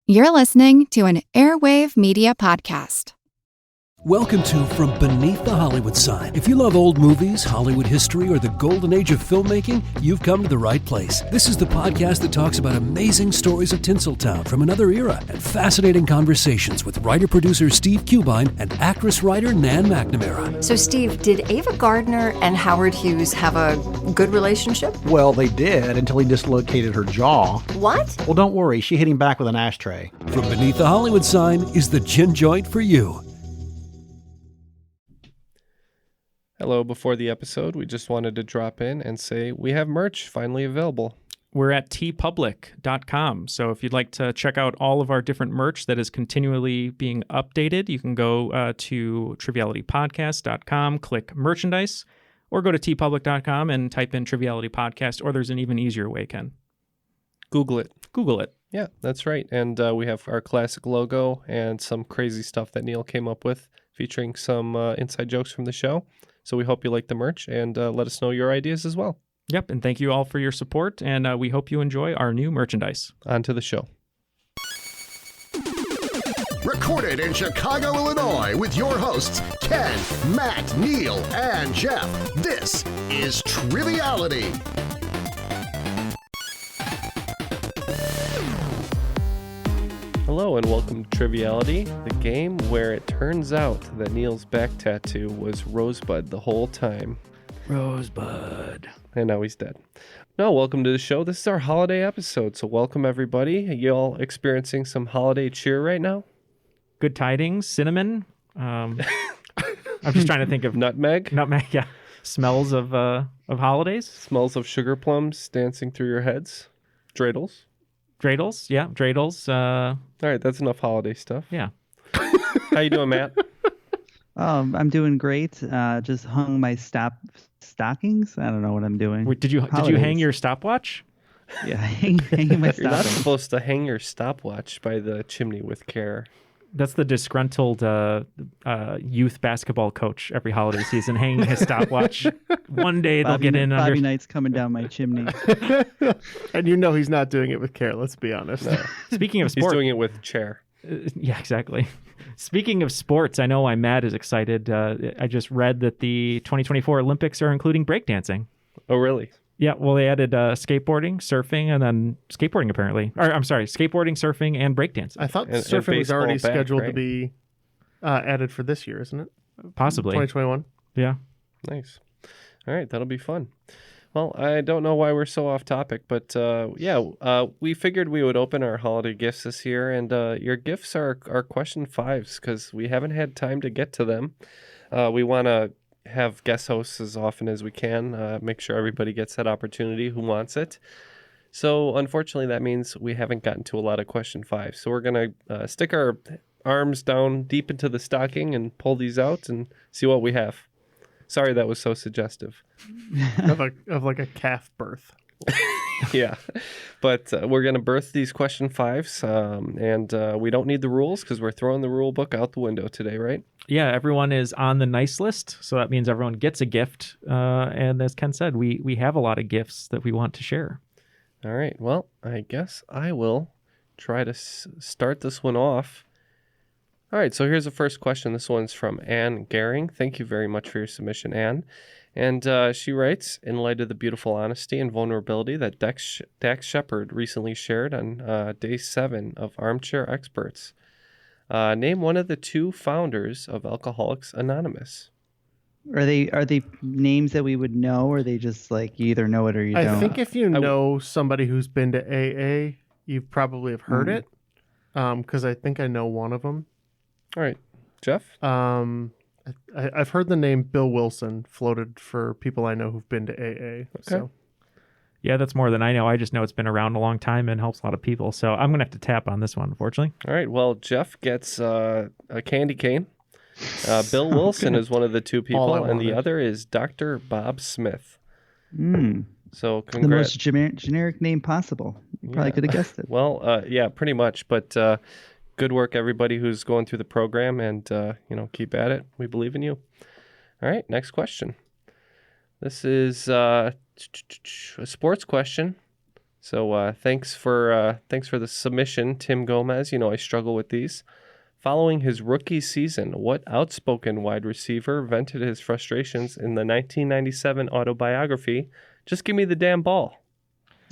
You're listening to an Airwave Media Podcast. Welcome to From Beneath the Hollywood Sign. If you love old movies, Hollywood history, or the golden age of filmmaking, you've come to the right place. This is the podcast that talks about amazing stories of Tinseltown from another era and fascinating conversations with writer-producer Steve Cubine and actress-writer Nan McNamara. So, Steve, did Ava Gardner and Howard Hughes have a good relationship? Well, they did until he dislocated her jaw. What? Well, don't worry. She hit him back with an ashtray. From Beneath the Hollywood Sign is the gin joint for you. Hello, before the episode, we just wanted to drop in and say we have merch finally available. We're at tpublic.com. So if you'd like to check out all of our different merch that is continually being updated, you can go to trivialitypodcast.com, click merchandise, or go to tpublic.com and type in Triviality Podcast, or there's an even easier way, Ken. Google it. Google it. Yeah, that's right. And we have our classic logo and some crazy stuff that Neal came up with, featuring some inside jokes from the show. So we hope you like the merch and let us know your ideas as well. Yep, and thank you all for your support, and we hope you enjoy our new merchandise. On to the show. Recorded in Chicago, Illinois, with your hosts, Ken, Matt, Neal, and Jeff. This is Triviality. Hello and welcome to Triviality, the game where it turns out that Neal's back tattoo was Rosebud the whole time. Rosebud. And now he's dead. No, welcome to the show. This is our holiday episode, so welcome everybody. You all experiencing some holiday cheer right now? Good tidings, cinnamon. I'm just trying to think of Nutmeg? Nutmeg, yeah. Smells of holidays. Smells of sugar plums dancing through your heads. Dreidels. Dreidels, yeah, dreidels. All right, that's enough holiday stuff. Yeah. How you doing, Matt? I'm doing great. Just hung my stockings. I don't know what I'm doing. Wait, did you hang your stopwatch? Yeah, hanging my You're not stockings. supposed to hang your stopwatch by the chimney with care. That's the disgruntled youth basketball coach every holiday season, hanging his stopwatch. One day they'll get in Bobby under. Knight's coming down my chimney. And you know he's not doing it with care, let's be honest. No. Speaking of He's sports, doing it with chair. yeah, exactly. Speaking of sports, I know why Matt is excited. I just read that the 2024 Olympics are including breakdancing. Oh, really? Yeah, well, they added skateboarding, surfing, and then skateboarding apparently. Or I'm sorry, skateboarding, surfing, and breakdancing. I thought And surfing was baseball already back, scheduled to right? be added for this year, isn't it? Possibly. 2021. Yeah. Nice. All right, that'll be fun. Well, I don't know why we're so off topic, but we figured we would open our holiday gifts this year, and your gifts are question fives because we haven't had time to get to them. We want to have guest hosts as often as we can, make sure everybody gets that opportunity who wants it. So unfortunately, that means we haven't gotten to a lot of question five. So we're going to stick our arms down deep into the stocking and pull these out and see what we have. Sorry, that was so suggestive. of like a calf birth. Yeah, but we're going to birth these question fives, and we don't need the rules because we're throwing the rule book out the window today, right? Yeah, everyone is on the nice list, so that means everyone gets a gift. And as Ken said, we have a lot of gifts that we want to share. All right, well, I guess I will try to start this one off. All right, so here's the first question. This one's from Ann Gehring. Thank you very much for your submission, Ann. And she writes, in light of the beautiful honesty and vulnerability that Dax Shepard recently shared on day 7 of Armchair Experts, name one of the 2 founders of Alcoholics Anonymous. Are they names that we would know, or are they just like you either know it or you don't? I think if you know somebody who's been to AA, you probably have heard it. Because I think I know one of them. All right, Jeff? I've heard the name Bill Wilson floated for people I know who've been to AA. Okay. So. Yeah, that's more than I know. I just know it's been around a long time and helps a lot of people. So I'm going to have to tap on this one, unfortunately. All right, well, Jeff gets a candy cane. Bill Wilson is one of the 2 people, and the other is Dr. Bob Smith. So congrats. The most generic name possible. You probably could have guessed it. Well, yeah, pretty much. But good work, everybody who's going through the program, and keep at it. We believe in you. All right, next question. This is a sports question. So thanks for the submission, Tim Gomez. You know I struggle with these. Following his rookie season, what outspoken wide receiver vented his frustrations in the 1997 autobiography, Just Give Me the Damn Ball?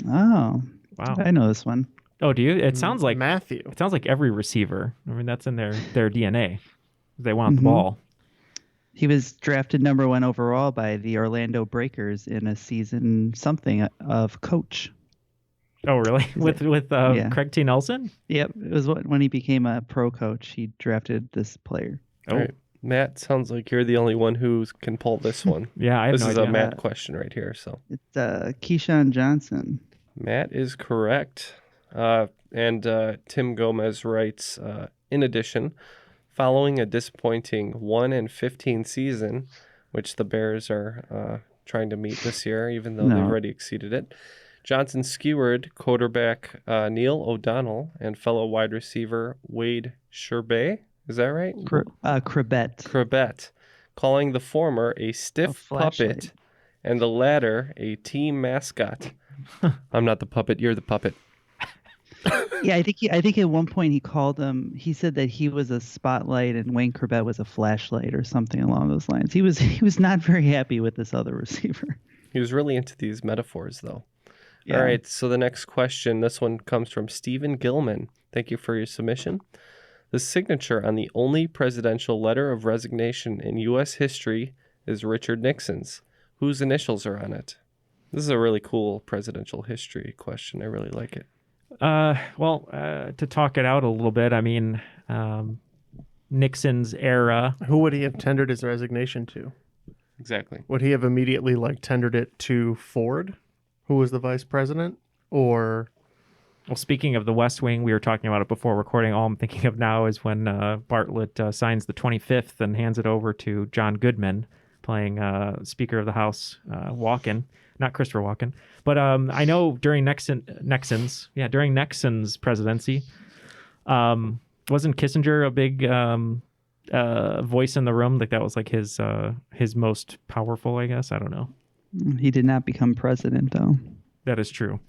Oh, Wow. I know this one. Oh, do you? It sounds like Matthew. It sounds like every receiver. I mean, that's in their DNA. They want the Mhm. ball. He was drafted number 1 overall by the Orlando Breakers in a season something of Coach. Oh, really? With Yeah. Craig T. Nelson? Yep, it was when he became a pro coach. He drafted this player. Oh, All right. Matt, sounds like you're the only one who can pull this one. yeah. I have This no is idea. a Matt question right here. So It's Keyshawn Johnson. Matt is correct. And Tim Gomez writes, in addition, following a disappointing 1-15 season, which the Bears are trying to meet this year, even though they've already exceeded it, Johnson skewered quarterback Neal O'Donnell and fellow wide receiver Wade Sherbet. Is that right? Crabette. Calling the former a stiff flashlight. puppet and the latter a team mascot. I'm not the puppet, you're the puppet. Yeah, I think at one point he called him. He said that he was a spotlight and Wayne Crabette was a flashlight or something along those lines. He was not very happy with this other receiver. He was really into these metaphors, though. Yeah. All right, so the next question, this one comes from Stephen Gilman. Thank you for your submission. The signature on the only presidential letter of resignation in U.S. history is Richard Nixon's. Whose initials are on it? This is a really cool presidential history question. I really like it. To talk it out a little bit, I mean, Nixon's era. Who would he have tendered his resignation to? Exactly. Would he have immediately tendered it to Ford, who was the vice president, or? Well, speaking of the West Wing, we were talking about it before recording. All I'm thinking of now is when Bartlett signs the 25th and hands it over to John Goodman, playing Speaker of the House, Walken, not Christopher Walken. But I know during Nixon's presidency, wasn't Kissinger a big voice in the room? Like that was like his most powerful, I guess. I don't know. He did not become president, though. That is true.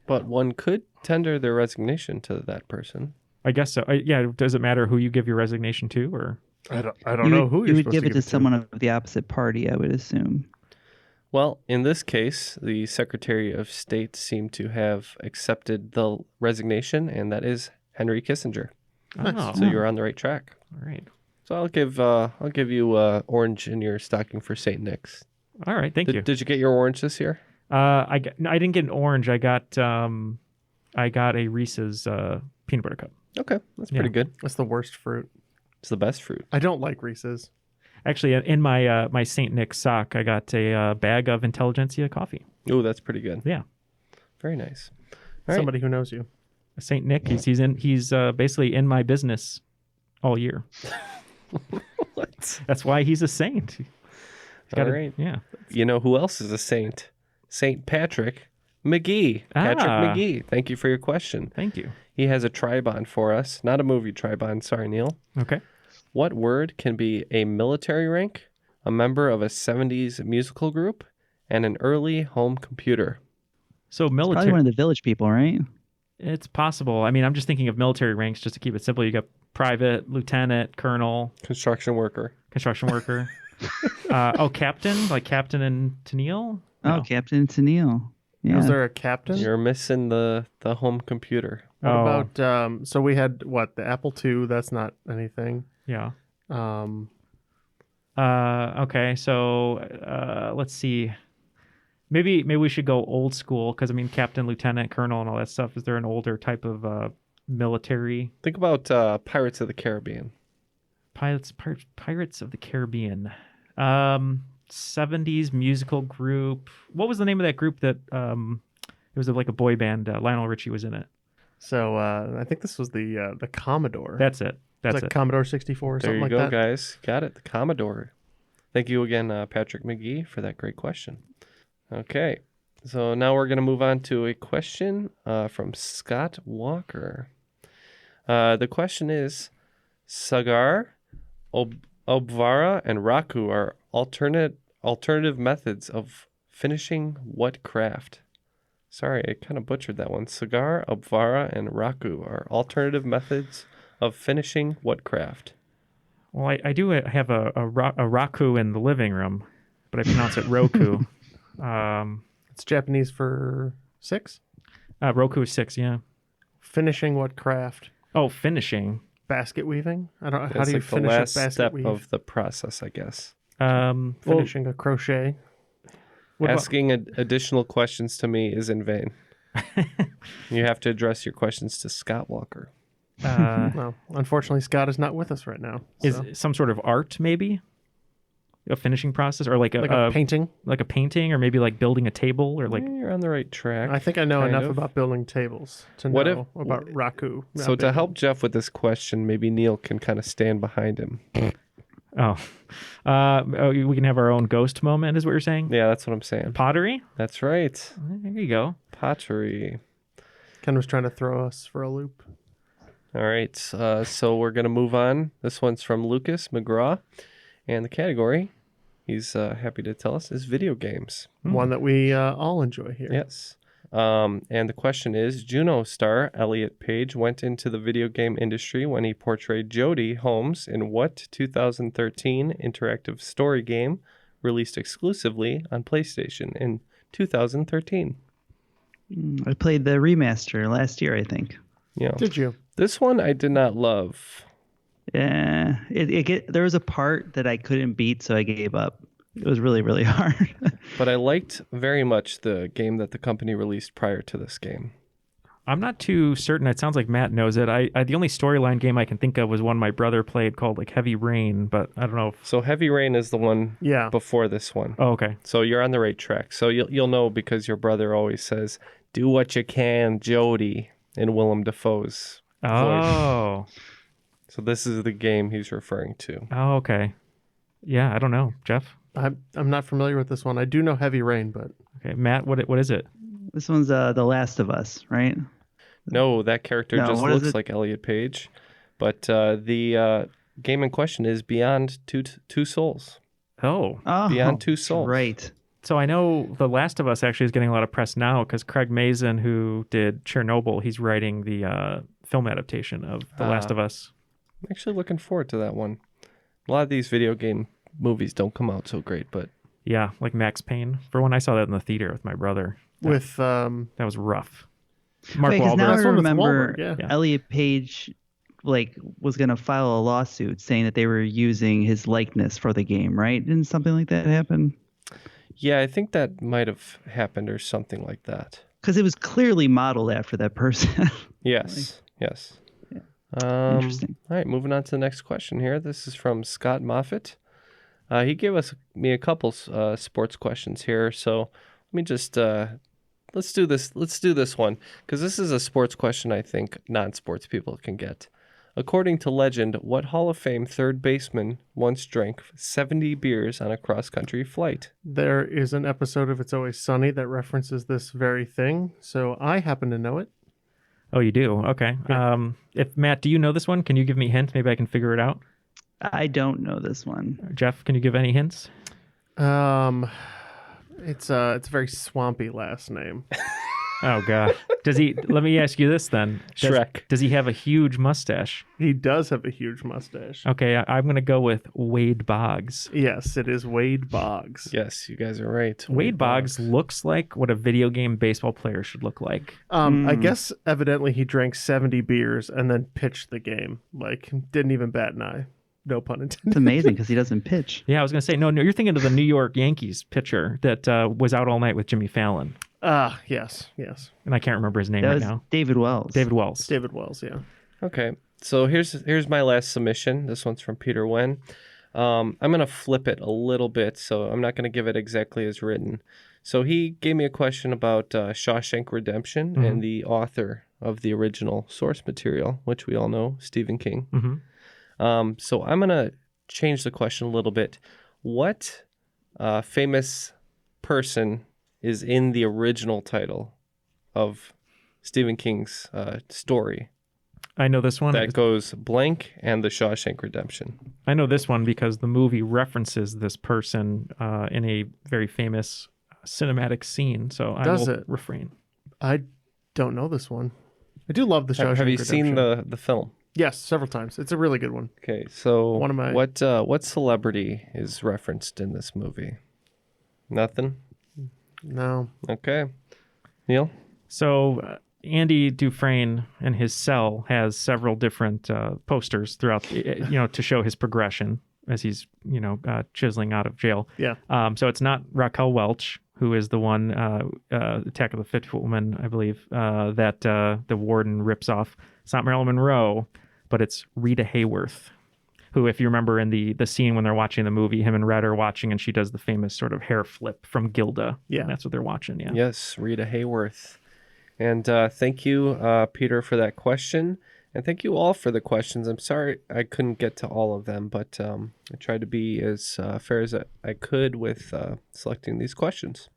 But one could tender their resignation to that person. I guess so. Yeah. Does it matter who you give your resignation to, or? I don't know who you you're would supposed give to it to someone of the opposite party, I would assume. Well, in this case, the Secretary of State seemed to have accepted the resignation, and that is Henry Kissinger. Oh. So you're on the right track. All right. So I'll give you orange in your stocking for St. Nick's. All right. Thank you. Did you get your orange this year? I didn't get an orange. I got a Reese's peanut butter cup. Okay, that's pretty good. That's the worst fruit. It's the best fruit. I don't like Reese's. Actually, in my my St. Nick's sock, I got a bag of Intelligentsia coffee. Ooh, that's pretty good. Yeah, very nice. All Somebody who knows you. St. Nick. He's basically in my business all year. What? That's why he's a saint. All right. Yeah. You know who else is a saint? St. Patrick McGee. Patrick McGee. Thank you for your question. Thank you. He has a tribon for us. Not a movie tribon. Sorry, Neal. Okay. What word can be a military rank, a member of a 70s musical group, and an early home computer? So It's military. probably one of the village people, right? It's possible. I mean, I'm just thinking of military ranks just to keep it simple. You got private, lieutenant, colonel, Construction worker. Captain, like Captain and Neal. Oh, Captain Neal. Yeah. Was there a captain? You're missing the home computer. What about so we had the Apple II, that's not anything. Yeah. Um Okay, so let's see. Maybe we should go old school because I mean captain, lieutenant, colonel, and all that stuff. Is there an older type of military? Think about Pirates of the Caribbean. Pirates of the Caribbean. 70s musical group. What was the name of that group that it was like a boy band? Lionel Richie was in it. So I think this was the Commodore. That's it. That's it. Commodore 64 or something like that. There you go, guys. Got it. The Commodore. Thank you again, Patrick McGee, for that great question. Okay. So now we're going to move on to a question from Scott Walker. The question is, Sagar, Obvara, and Raku are alternative methods of finishing what craft? Sorry, I kind of butchered that one. Cigar, Obvara, and Raku are alternative methods of finishing what craft? Well, I do have a Raku in the living room, but I pronounce it Roku. It's Japanese for 6. Roku is 6, yeah. Finishing what craft? Oh, finishing. Basket weaving? I don't. How It's do you like the finish last a basket step weave? of the process, I guess. Finishing a crochet. Asking additional questions to me is in vain. You have to address your questions to Scott Walker. Well, unfortunately, Scott is not with us right now. Is so. it some sort of art, maybe? A finishing process, or like a painting? Like a painting, or maybe like building a table, or like... You're on the right track. I think I know kind enough of. about building tables to What know about Raku. So to help Jeff with this question, maybe Neal can kind of stand behind him. We can have our own ghost moment, is what you're saying? Yeah, that's what I'm saying. Pottery? That's right. There you go. Pottery. Ken was trying to throw us for a loop. All right. So we're going to move on. This one's from Lucas McGraw. And the category, he's happy to tell us, is video games. One that we all enjoy here. Yes. And the question is, Juno star Elliot Page went into the video game industry when he portrayed Jodie Holmes in what 2013 interactive story game released exclusively on PlayStation in 2013? I played the remaster last year, I think. Yeah. Did you? This one I did not love. Yeah, there was a part that I couldn't beat, so I gave up. It was really, really hard. But I liked very much the game that the company released prior to this game. I'm not too certain. It sounds like Matt knows it. The only storyline game I can think of was one my brother played called like Heavy Rain, but I don't know. So Heavy Rain is the one before this one. Oh, okay. So you're on the right track. So you'll know because your brother always says, "Do what you can, Jody," in Willem Dafoe's voice. Oh. So this is the game he's referring to. Oh, okay. Yeah, I don't know. Jeff? I'm not familiar with this one. I do know Heavy Rain, but... Okay, Matt, what is it? This one's The Last of Us, right? No, that character just what is looks it? like Elliot Page. But the game in question is Beyond Two Souls. Oh. Beyond Two Souls. Right. So I know The Last of Us actually is getting a lot of press now because Craig Mazin, who did Chernobyl, he's writing the film adaptation of The Last of Us. I'm actually looking forward to that one. A lot of these video game movies don't come out so great, but... Yeah, like Max Payne. For when I saw that in the theater with my brother. That was rough. Mark Wait, 'cause Wahlberg. now I That's one with remember Wahlberg, yeah. Elliot Page was going to file a lawsuit saying that they were using his likeness for the game, right? Didn't something like that happen? Yeah, I think that might have happened or something like that. Because it was clearly modeled after that person. Yes, yes. Interesting. All right, moving on to the next question here. This is from Scott Moffat. He gave me a couple sports questions here, so let me just let's do this. Let's do this one because this is a sports question I think non-sports people can get. According to legend, what Hall of Fame third baseman once drank 70 beers on a cross-country flight? There is an episode of It's Always Sunny that references this very thing, so I happen to know it. Oh, you do? Okay. Yeah. If Matt, do you know this one? Can you give me a hint? Maybe I can figure it out. I don't know this one. Jeff, can you give any hints? It's a very swampy last name. Oh God. Let me ask you this then. Shrek. Does he have a huge mustache? He does have a huge mustache. Okay, I'm going to go with Wade Boggs. Yes, it is Wade Boggs. Yes, you guys are right. Wade Boggs looks like what a video game baseball player should look like. I guess evidently he drank 70 beers and then pitched the game. Like, didn't even bat an eye. No pun intended. It's amazing because he doesn't pitch. Yeah, I was going to say, no, you're thinking of the New York Yankees pitcher that was out all night with Jimmy Fallon. Yes. And I can't remember his name That right was now. David Wells. David Wells. David Wells, yeah. Okay, so here's my last submission. This one's from Peter Wen. I'm going to flip it a little bit, so I'm not going to give it exactly as written. So he gave me a question about Shawshank Redemption and the author of the original source material, which we all know, Stephen King. Mm-hmm. So I'm going to change the question a little bit. What famous person is in the original title of Stephen King's story? I know this one. That goes blank and the Shawshank Redemption. I know this one because the movie references this person in a very famous cinematic scene. So I will refrain. I don't know this one. I do love the Shawshank Have you Redemption. seen the film? Yes, several times. It's a really good one. Okay, so One of my- what celebrity is referenced in this movie? Nothing? No. Okay. Neil? So Andy Dufresne in his cell has several different posters throughout, to show his progression as he's, chiseling out of jail. Yeah. So it's not Raquel Welch, who is the one, Attack of the Fifth Woman, I believe, that the warden rips off. It's not Marilyn Monroe, but it's Rita Hayworth, who, if you remember in the scene when they're watching the movie, him and Red are watching, and she does the famous sort of hair flip from Gilda. Yeah. And that's what they're watching, yeah. Yes, Rita Hayworth. And thank you, Peter, for that question. And thank you all for the questions. I'm sorry I couldn't get to all of them, but I tried to be as fair as I could with selecting these questions.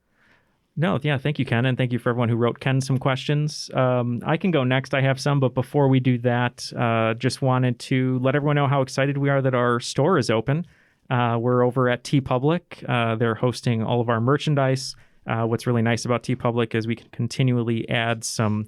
No, yeah, thank you, Ken, and thank you for everyone who wrote Ken some questions. I can go next. I have some, but before we do that, just wanted to let everyone know how excited we are that our store is open. We're over at TeePublic. They're hosting all of our merchandise. What's really nice about TeePublic is we can continually add some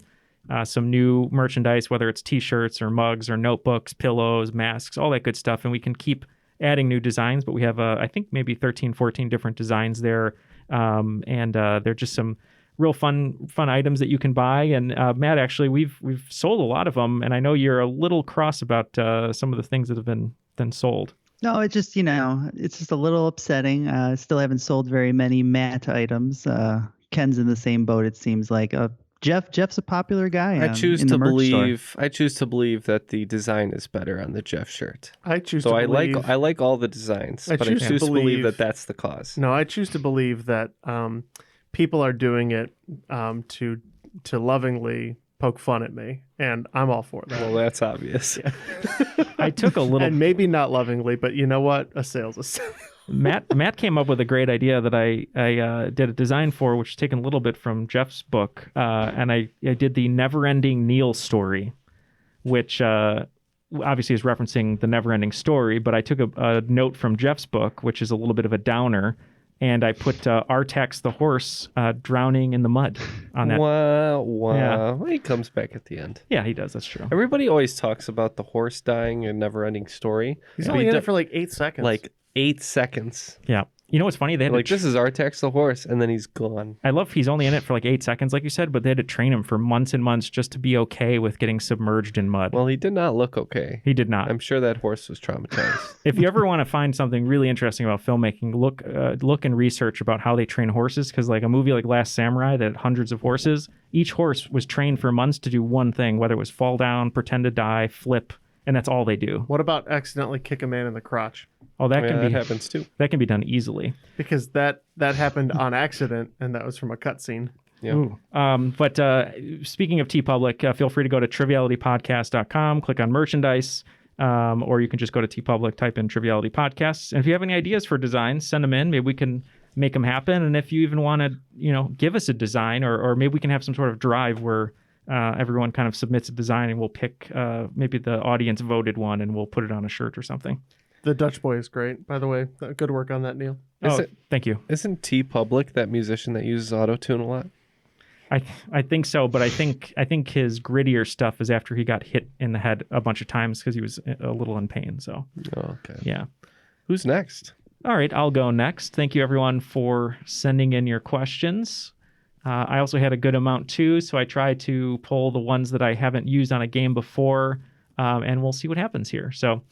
new merchandise, whether it's T-shirts or mugs or notebooks, pillows, masks, all that good stuff, and we can keep adding new designs. But we have, I think, maybe 13, 14 different designs there. And they're just some real fun items that you can buy. And Matt, actually, we've sold a lot of them, and I know you're a little cross about some of the things that have been sold. No, it's just, it's just a little upsetting. Still haven't sold very many Matt items. Ken's in the same boat, it seems like. Jeff's a popular guy. I choose to believe that the design is better on the Jeff shirt. I choose so to I believe... I like all the designs, but I choose to believe that that's the cause. No, I choose to believe that people are doing it to lovingly poke fun at me, and I'm all for that. Well, that's obvious. Yeah. I took a little... And maybe not lovingly, but you know what? A sale's a sale. Matt came up with a great idea that I did a design for, which is taken a little bit from Jeff's book, and I did the never-ending Neal story, which obviously is referencing the never-ending story, but I took a note from Jeff's book, which is a little bit of a downer, and I put Artax the horse drowning in the mud on that. Wow. Yeah. Well, he comes back at the end. Yeah, he does. That's true. Everybody always talks about the horse dying in never-ending story. He's only in it for like 8 seconds. Like 8 seconds. Yeah. You know what's funny? They had this is Artax the horse, and then he's gone. I love he's only in it for like 8 seconds, like you said, but they had to train him for months and months just to be okay with getting submerged in mud. Well, he did not look okay. He did not. I'm sure that horse was traumatized. If you ever want to find something really interesting about filmmaking, look and research about how they train horses, because like a movie like Last Samurai that had hundreds of horses, each horse was trained for months to do one thing, whether it was fall down, pretend to die, flip, and that's all they do. What about accidentally kick a man in the crotch? Oh, that happens too. That can be done easily. Because that happened on accident, and that was from a cutscene. Yeah. But speaking of TeePublic, feel free to go to trivialitypodcast.com, click on merchandise, or you can just go to TeePublic, type in Triviality Podcasts. And if you have any ideas for designs, send them in. Maybe we can make them happen. And if you even want to, give us a design, or maybe we can have some sort of drive where everyone kind of submits a design, and we'll pick maybe the audience voted one, and we'll put it on a shirt or something. The Dutch Boy is great, by the way. Good work on that, Neil. Thank you. Isn't TeePublic that musician that uses auto-tune a lot? I think so, but I think his grittier stuff is after he got hit in the head a bunch of times because he was a little in pain. So, okay. Yeah. Who's next? All right, I'll go next. Thank you, everyone, for sending in your questions. I also had a good amount, too, so I tried to pull the ones that I haven't used on a game before, and we'll see what happens here. So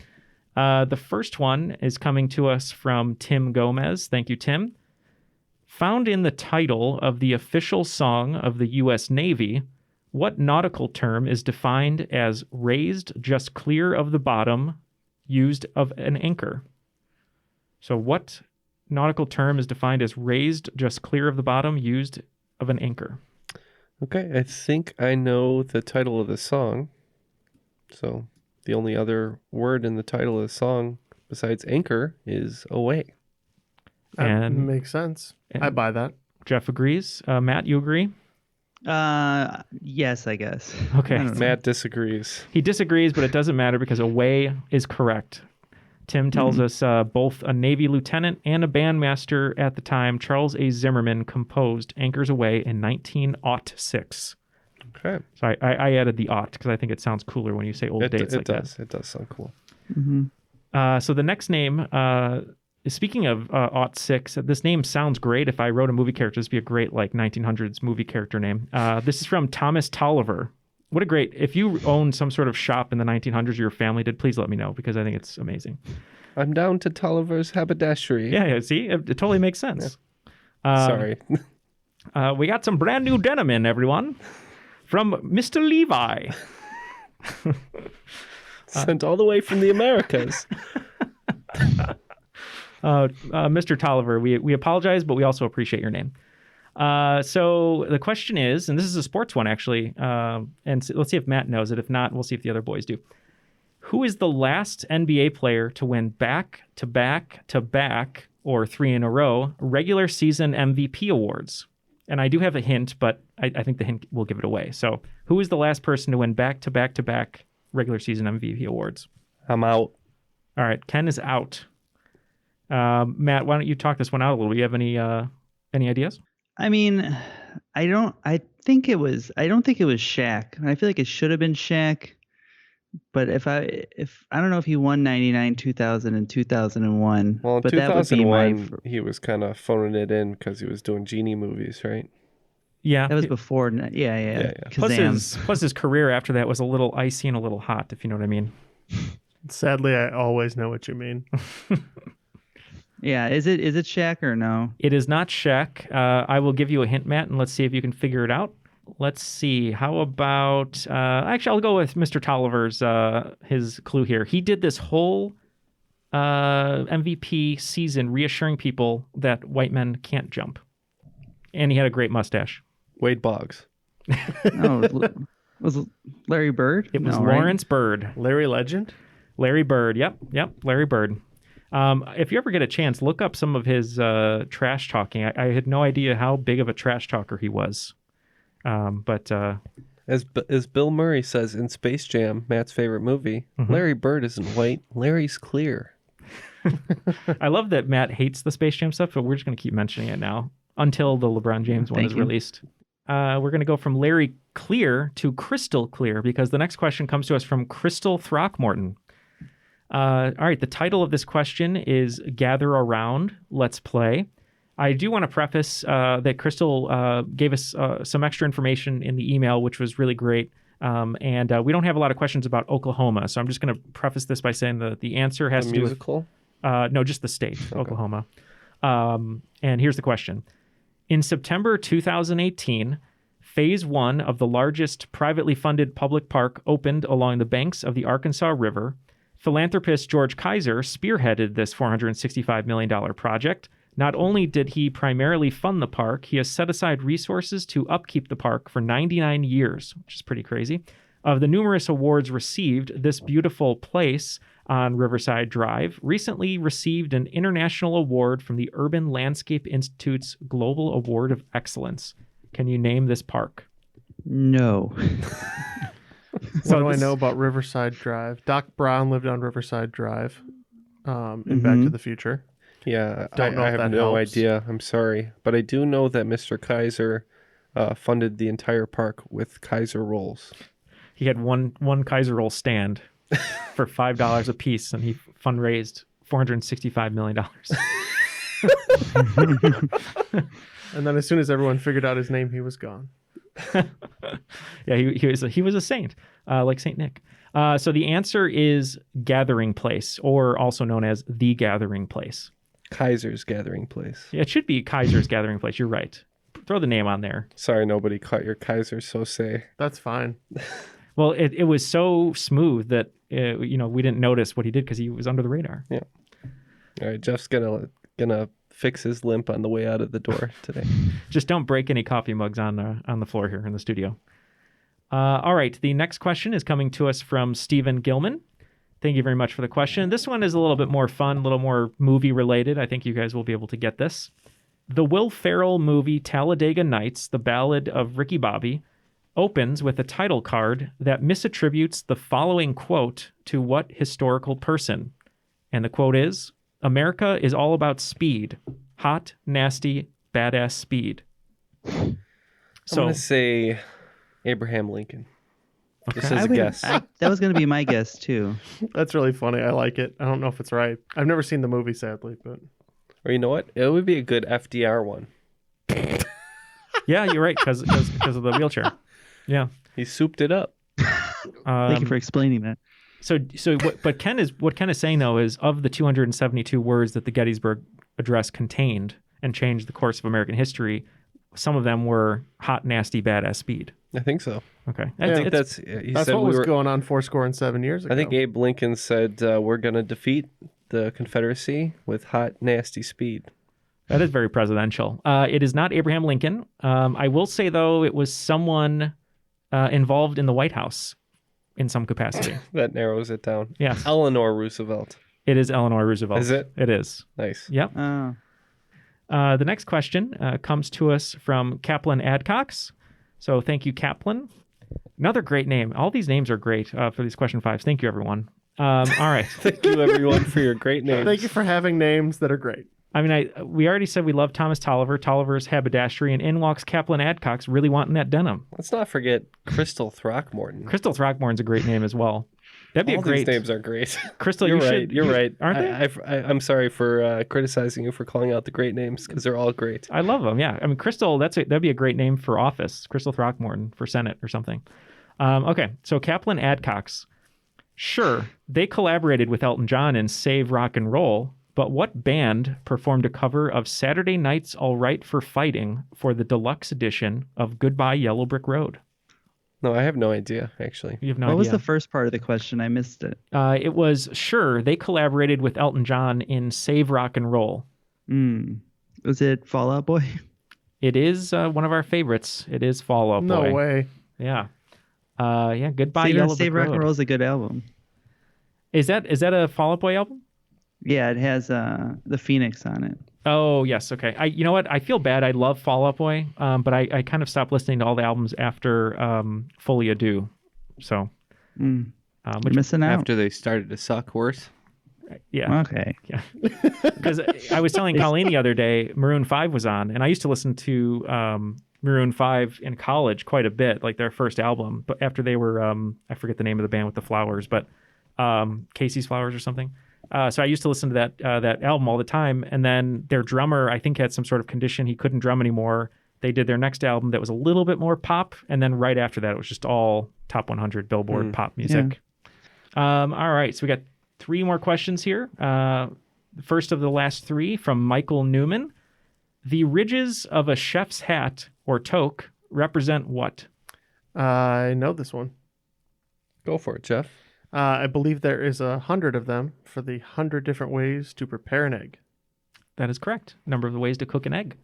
the first one is coming to us from Tim Gomez. Thank you, Tim. Found in the title of the official song of the U.S. Navy, what nautical term is defined as raised just clear of the bottom, used of an anchor? So what nautical term is defined as raised just clear of the bottom, used of an anchor? Okay, I think I know the title of the song. So the only other word in the title of the song besides anchor is away. That makes sense. I buy that. Jeff agrees. Matt, you agree? Yes, I guess. Okay. Matt disagrees. He disagrees, but it doesn't matter because away is correct. Tim tells us both a Navy lieutenant and a bandmaster at the time, Charles A. Zimmerman, composed Anchors Away in 1906. Okay. So I added the "ought" because I think it sounds cooler when you say old dates like that. It does sound cool. So the next name, speaking of '06, this name sounds great. If I wrote a movie character, this would be a great 1900s movie character name. This is from Thomas Tolliver. What a great, if you own some sort of shop in the 1900s or your family did, please let me know because I think it's amazing. I'm down to Tolliver's haberdashery. Yeah, see, it totally makes sense. Yeah. Sorry. We got some brand new denim in, everyone, from Mr. Levi. Sent all the way from the Americas. Mr. Tolliver, we apologize, but we also appreciate your name. So the question is, and this is a sports one actually, and let's see if Matt knows it. If not, we'll see if the other boys do. Who is the last NBA player to win back-to-back, or 3 in a row, regular season MVP awards? And I do have a hint, but I think the hint will give it away. So who is the last person to win back-to-back regular season MVP awards? I'm out. All right, Ken is out. Matt, why don't you talk this one out a little? Do you have any ideas? I mean, I don't think it was Shaq. I feel like it should have been Shaq. But if I don't know if he won 99, 2000, and 2001. Well, in but 2001, he was kind of phoning it in because he was doing genie movies, right? Yeah. That was before. Yeah. Plus his career after that was a little icy and a little hot, if you know what I mean. Sadly, I always know what you mean. Yeah, is it Shaq or no? It is not Shaq. I will give you a hint, Matt, and let's see if you can figure it out. Let's see. How about... actually, I'll go with Mr. Tolliver's his clue here. He did this whole MVP season reassuring people that white men can't jump. And he had a great mustache. Wade Boggs. No, was it Larry Bird? It was Lawrence Bird. Larry Legend? Larry Bird. Yep, Larry Bird. If you ever get a chance, look up some of his trash talking. I had no idea how big of a trash talker he was. But as Bill Murray says in Space Jam, Matt's favorite movie, Larry Bird isn't white, Larry's clear. I love that Matt hates the Space Jam stuff, but we're just going to keep mentioning it now until the LeBron James one is released. We're going to go from Larry Clear to Crystal Clear because the next question comes to us from Crystal Throckmorton. All right, the title of this question is Gather Around, Let's Play. I do want to preface that Crystal gave us some extra information in the email, which was really great. And we don't have a lot of questions about Oklahoma, so I'm just going to preface this by saying that the answer has to do with... No, just the state, okay. Oklahoma. And here's the question. In September 2018, Phase 1 of the largest privately funded public park opened along the banks of the Arkansas River. Philanthropist George Kaiser spearheaded this $465 million project. Not only did he primarily fund the park, he has set aside resources to upkeep the park for 99 years, which is pretty crazy. Of the numerous awards received, this beautiful place on Riverside Drive recently received an international award from the Urban Landscape Institute's Global Award of Excellence. Can you name this park? No. What do I know about Riverside Drive? Doc Brown lived on Riverside Drive in Back to the Future. Yeah, I have no idea. I'm sorry. But I do know that Mr. Kaiser funded the entire park with Kaiser rolls. He had one Kaiser roll stand for $5 a piece, and he fundraised $465 million. And then as soon as everyone figured out his name, he was gone. Yeah, he was a saint, like Saint Nick. So the answer is Gathering Place, or also known as The Gathering Place. Kaiser's Gathering Place. Yeah, it should be Kaiser's Gathering Place. You're right. Throw the name on there. Sorry, nobody caught your Kaiser Sose. That's fine. Well, it was so smooth that we didn't notice what he did because he was under the radar. Yeah. All right, Jeff's gonna fix his limp on the way out of the door today. Just don't break any coffee mugs on the floor here in the studio. All right, the next question is coming to us from Stephen Gilman. Thank you very much for the question. This one is a little bit more fun, a little more movie related. I think you guys will be able to get this. The Will Ferrell movie Talladega Nights, The Ballad of Ricky Bobby, opens with a title card that misattributes the following quote to what historical person? And the quote is, "America is all about speed. Hot, nasty, badass speed." I'm So going to say Abraham Lincoln. Just as I a would- guess. that was going to be my guess too. That's really funny. I like it. I don't know if it's right. I've never seen the movie, sadly, but Or you know what? It would be a good FDR one. yeah, you're right, because of the wheelchair. Yeah. He souped it up. Thank you for explaining that. What Ken is saying though is, of the 272 words that the Gettysburg Address contained and changed the course of American history, some of them were hot, nasty, badass speed. I think so. Okay, I think It's- he that's said what we was were. going on 7 years ago. I think Abe Lincoln said we're going to defeat the Confederacy with hot, nasty speed. that is very presidential. It is not Abraham Lincoln. I will say though, it was someone involved in the White House in some capacity. That narrows it down. Yes, Eleanor Roosevelt. it is Eleanor Roosevelt. Is it? It is. Nice. Yep. Oh. The next question comes to us from Kaplan Adcox. So thank you, Kaplan. Another great name. All these names are great for these question fives. Thank you, everyone. All right. Thank you, everyone, for your great names. Thank you for having names that are great. I mean, we already said we love Thomas Tolliver, Tolliver's haberdashery, and in walks Kaplan Adcox, really wanting that denim. Let's not forget Crystal Throckmorton. Crystal Throckmorton's a great name as well. That'd be All a great these names are great. Crystal. You're you right. should. You're right. Aren't they? I'm sorry for criticizing you for calling out the great names because they're all great. I love them. Yeah. I mean, Crystal. That'd be a great name for office. Crystal Throckmorton for Senate or something. Okay. So Kaplan Adcox. Sure, they collaborated with Elton John in Save Rock and Roll, but what band performed a cover of Saturday Night's All Right for Fighting for the deluxe edition of Goodbye Yellow Brick Road? No, I have no idea, actually. You have no What idea. was the first part of the question? I missed it. It was, sure, they collaborated with Elton John in Save Rock and Roll. Was it Fall Out Boy? It is one of our favorites. It is Fall Out Boy. No way. Yeah. Yeah, Goodbye Save, Yellow Brick Save Rock and Road. Roll is a good album. Is that a Fall Out Boy album? Yeah, it has the Phoenix on it. Oh, yes. Okay. You know what? I feel bad. I love Fall Out Boy, but I kind of stopped listening to all the albums after Fully Ado. So, You're missing out. After they started to suck worse. yeah. Okay. Yeah. Because I was telling Colleen the other day, Maroon 5 was on, and I used to listen to Maroon 5 in college quite a bit, like their first album. But after they were, I forget the name of the band with the flowers, but Casey's Flowers or something. So I used to listen to that album all the time. And then their drummer, I think, had some sort of condition. He couldn't drum anymore. They did their next album that was a little bit more pop. And then right after that, it was just all top 100 Billboard pop music. All right. So we got 3 more questions here. The first of the last 3 from Michael Newman. The ridges of a chef's hat or toque represent what? I know this one. Go for it, Jeff. I believe there is 100 of them for the 100 different ways to prepare an egg. That is correct. Number of the ways to cook an egg.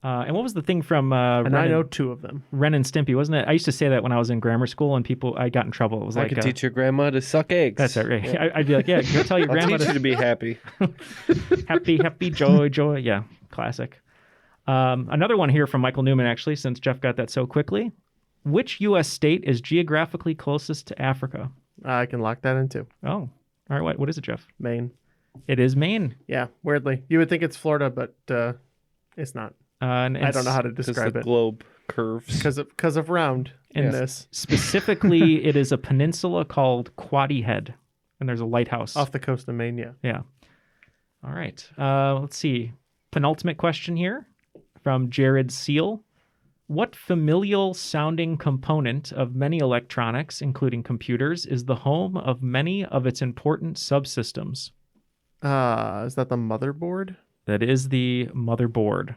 And what was the thing from And Ren I know 2 of them. Ren and Stimpy, wasn't it? I used to say that when I was in grammar school, and I got in trouble. It was I like, could teach your grandma to suck eggs. that's it, right? Yeah. I'd be like, yeah, go tell your I'll grandma teach you to be happy. happy, joy. Yeah, classic. Another one here from Michael Newman, actually, since Jeff got that so quickly. Which U.S. state is geographically closest to Africa? I can lock that in too. Oh, all right. What is it, Jeff? Maine. It is Maine. Yeah, weirdly. You would think it's Florida, but it's not. And I don't know how to Because describe the it. globe curves. Because of round in And this. Specifically, it is a peninsula called Quoddy Head, and there's a lighthouse. Off the coast of Maine, yeah. Yeah. All right. Let's see. Penultimate question here from Jared Seal. What familial sounding component of many electronics, including computers, is the home of many of its important subsystems? Is that the motherboard? That is the motherboard.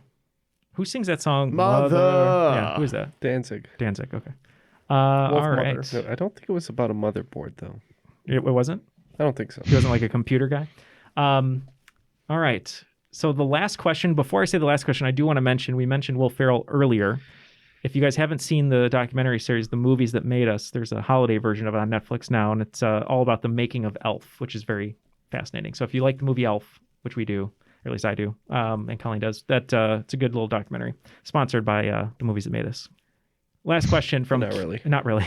Who sings that song? Mother. Yeah, who is that? Danzig. Danzig. Okay. Wolf All Mother. right. No, I don't think it was about a motherboard, though. It wasn't? I don't think so. He wasn't like a computer guy. All right. So the last question, before I say the last question, I do want to mention, we mentioned Will Ferrell earlier. If you guys haven't seen the documentary series, The Movies That Made Us, there's a holiday version of it on Netflix now, and it's all about the making of Elf, which is very fascinating. So if you like the movie Elf, which we do, or at least I do, and Colleen does, that it's a good little documentary, sponsored by The Movies That Made Us. Last question from... Not really. Not really.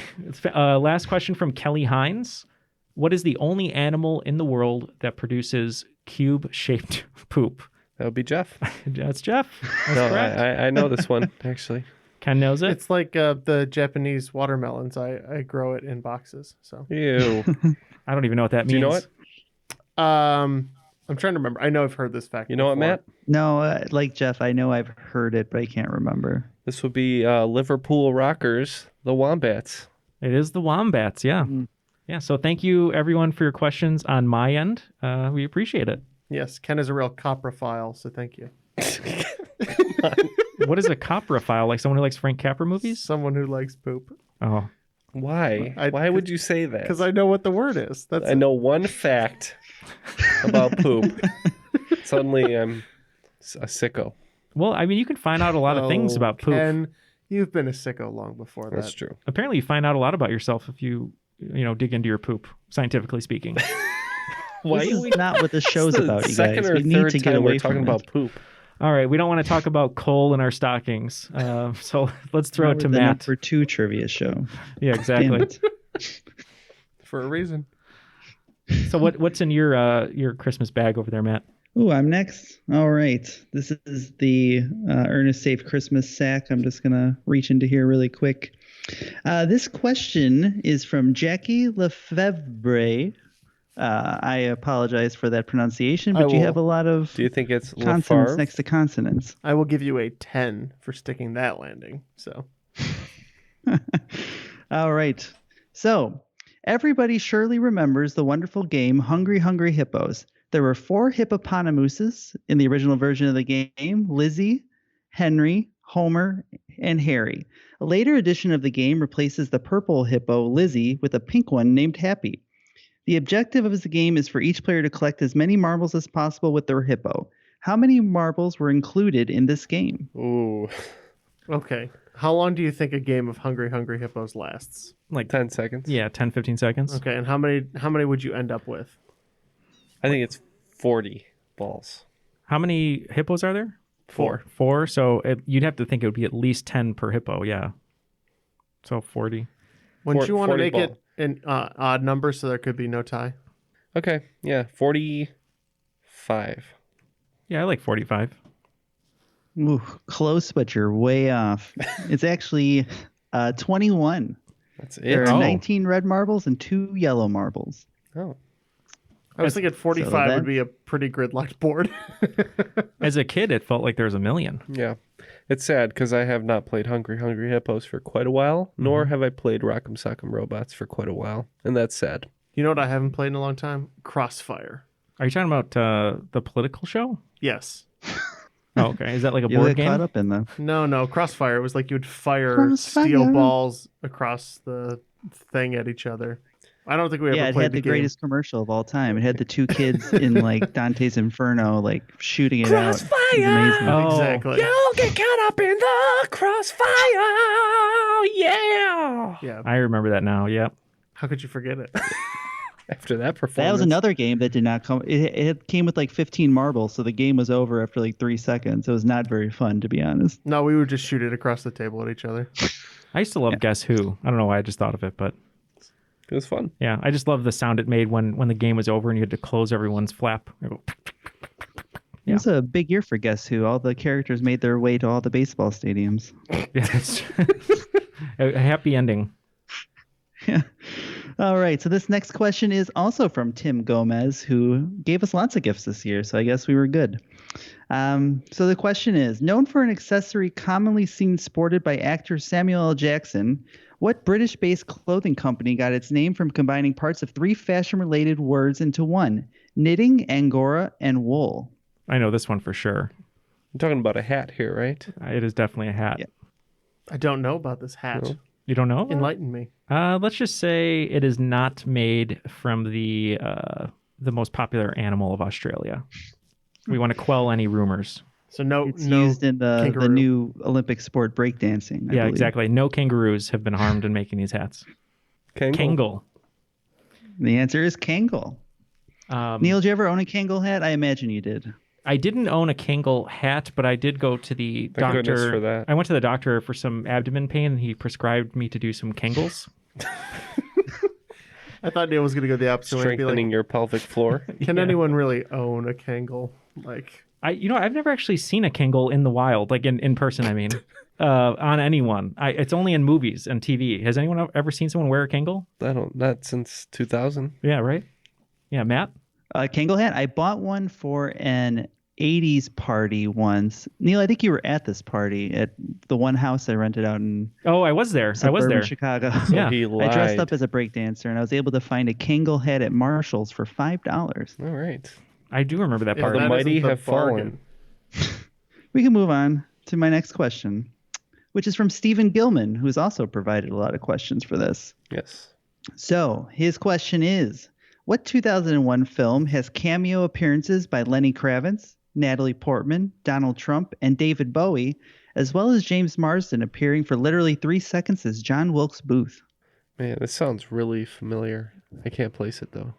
Last question from Kelly Hines. What is the only animal in the world that produces cube-shaped poop? That would be Jeff. That's Jeff. That's No, correct. I know this one, actually. Ken knows it. It's like the Japanese watermelons. I grow it in boxes. So Ew. I don't even know what that means. Do you know it? I'm trying to remember. I know I've heard this fact. You know what, before. Matt? No, like Jeff, I know I've heard it, but I can't remember. This would be Liverpool Rockers, the Wombats. It is the Wombats, yeah. Yeah, so thank you, everyone, for your questions on my end. We appreciate it. Yes, Ken is a real coprophile, so thank you. What is a coprophile? Like someone who likes Frank Capra movies? Someone who likes poop. Oh. Why? I- Why would you say that? Because I know what the word is. That's I know one fact about poop. Suddenly I'm a sicko. Well, I mean, you can find out a lot of things about poop. Ken, you've been a sicko long before that. That's true. Apparently, you find out a lot about yourself if you dig into your poop, scientifically speaking. Why This are we is not what the show's the about, you second guys. or We need third to get time away we're talking from about it. poop? All right, we don't want to talk about coal in our stockings. So let's throw it to The Matt. number 2 trivia show. Yeah, exactly. Damn it. For a reason. So what's in your Christmas bag over there, Matt? Ooh, I'm next. All right. This is the Ernest Safe Christmas sack. I'm just going to reach into here really quick. This question is from Jackie Lefebvre. I apologize for that pronunciation, but you have a lot of Do you think it's consonants Lafarve? next to consonants. I will give you a 10 for sticking that landing. So All right. So, everybody surely remembers the wonderful game Hungry Hungry Hippos. There were 4 hippopotamuses in the original version of the game: Lizzie, Henry, Homer, and Harry. A later edition of the game replaces the purple hippo, Lizzie, with a pink one named Happy. The objective of the game is for each player to collect as many marbles as possible with their hippo. How many marbles were included in this game? Ooh, okay. How long do you think a game of Hungry Hungry Hippos lasts? Like 10 seconds. Yeah, 10, 15 seconds. Okay, and how many would you end up with? I think it's 40 balls. How many hippos are there? 4. 4. So you'd have to think it would be at least 10 per hippo. Yeah. So 40. Wouldn't you want to 40 make ball. it an odd number so there could be no tie? Okay, yeah, 45. Yeah, I like 45. Ooh, close, but you're way off. It's actually 21. That's There it. are Oh. 19 red marbles and 2 yellow marbles. Oh, I was thinking 45 that- would be a pretty gridlocked board. As a kid, it felt like there was a million. yeah. It's sad because I have not played Hungry Hungry Hippos for quite a while, nor have I played Rock'em Sock'em Robots for quite a while, and that's sad. You know what I haven't played in a long time? Crossfire. Are you talking about the political show? Yes. Oh, okay. Is that like a You board get caught game? up in them. No. Crossfire. It was like you would fire Crossfire. steel balls across the thing at each other. I don't think we Yeah, ever it played had the game. greatest commercial of all time. It had the 2 kids in like Dante's Inferno, like shooting it out. It was amazing. Oh. Exactly. You'll get caught up in the crossfire. Yeah. Yeah. I remember that now. Yep. How could you forget it? After that performance, That was another game that did not come. It came with like 15 marbles, so the game was over after like 3 seconds. It was not very fun, to be honest. No, we would just shoot it across the table at each other. I used to love Guess Who. I don't know why I just thought of it, but It was fun. yeah, I just love the sound it made when the game was over and you had to close everyone's flap. It go, It was a big year for Guess Who. All the characters made their way to all the baseball stadiums. yeah, that's a happy ending. Yeah. All right. So this next question is also from Tim Gomez, who gave us lots of gifts this year. So I guess we were good. So the question is, known for an accessory commonly seen sported by actor Samuel L. Jackson, what British-based clothing company got its name from combining parts of 3 fashion-related words into one: knitting, angora, and wool? I know this one for sure. I'm talking about a hat here, right? It is definitely a hat. Yeah. I don't know about this hat. No. You don't know? Enlighten me. Let's just say it is not made from the most popular animal of Australia. We want to quell any rumors. So no, It's no used in the kangaroo. new Olympic sport breakdancing. I Yeah, believe. exactly. No kangaroos have been harmed in making these hats. Kangle. The answer is Kangol. Neal, did you ever own a Kangol hat? I imagine you did. I didn't own a Kangle hat, but I did go to the Thank goodness doctor. for that. I went to the doctor for some abdomen pain, and he prescribed me to do some Kangles. I thought Neil was going to go the opposite way. Strengthening your pelvic floor. Can anyone really own a Kangol? Like, I've never actually seen a Kangol in the wild, like in person. I mean, on anyone. It's only in movies and TV. Has anyone ever seen someone wear a Kangol? Not since 2000. Yeah, right. Yeah, Matt. Kangol hat. I bought one for an 80s party once. Neil, I think you were at this party at the one house I rented out in I was there. Chicago. Yeah. He lied. I dressed up as a breakdancer, and I was able to find a Kangol hat at Marshall's for $5. All right. I do remember that Yeah, part. The that mighty isn't the have bargain. fallen. We can move on to my next question, which is from Stephen Gilman, who has also provided a lot of questions for this. Yes. So his question is, what 2001 film has cameo appearances by Lenny Kravitz, Natalie Portman, Donald Trump, and David Bowie, as well as James Marsden appearing for literally 3 seconds as John Wilkes Booth? Man, this sounds really familiar. I can't place it though.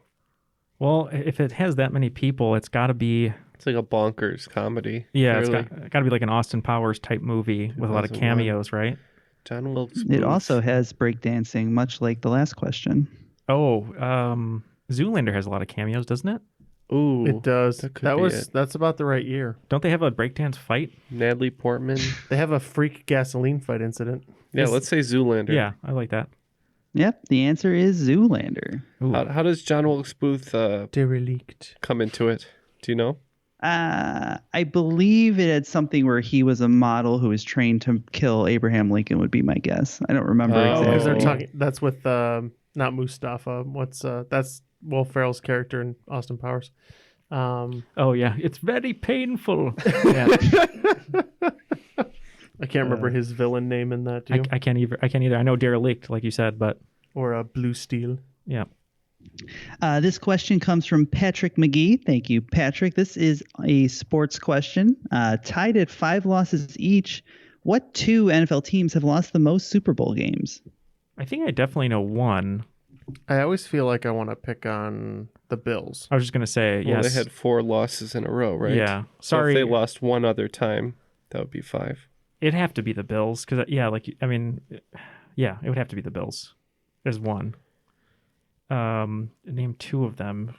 Well, if it has that many people, it's got to be. It's like a bonkers comedy. Yeah, Clearly. it's got to be like an Austin Powers type movie with a lot of 2001. cameos, right? John Wilkes It Booth. also has breakdancing, much like the last question. Oh, Zoolander has a lot of cameos, doesn't it? Ooh, It does. That could be it. That's about the right year. Don't they have a breakdance fight? Natalie Portman. They have a freak gasoline fight incident. Yeah, let's say Zoolander. Yeah, I like that. Yep, the answer is Zoolander. Ooh. How does John Wilkes Booth Derelict. come into it? Do you know? I believe it had something where he was a model who was trained to kill Abraham Lincoln, would be my guess. I don't remember Oh, exactly. Because they're talking. That's with not Mustafa. That's Will Ferrell's character in Austin Powers. Oh yeah, it's very painful. Yeah. I can't remember his villain name in that. Do you? I can't either. I know Derelict, like you said, but Or Blue Steel. yeah. This question comes from Patrick McGee. Thank you, Patrick. This is a sports question. Tied at 5 losses each, what 2 NFL teams have lost the most Super Bowl games? I think I definitely know one. I always feel like I want to pick on the Bills. I was just gonna say Well, yes. they had 4 losses in a row, right? Yeah. So Sorry. if they lost one other time, that would be 5. It'd have to be the Bills because yeah, it would have to be the Bills. There's one. Name 2 of them.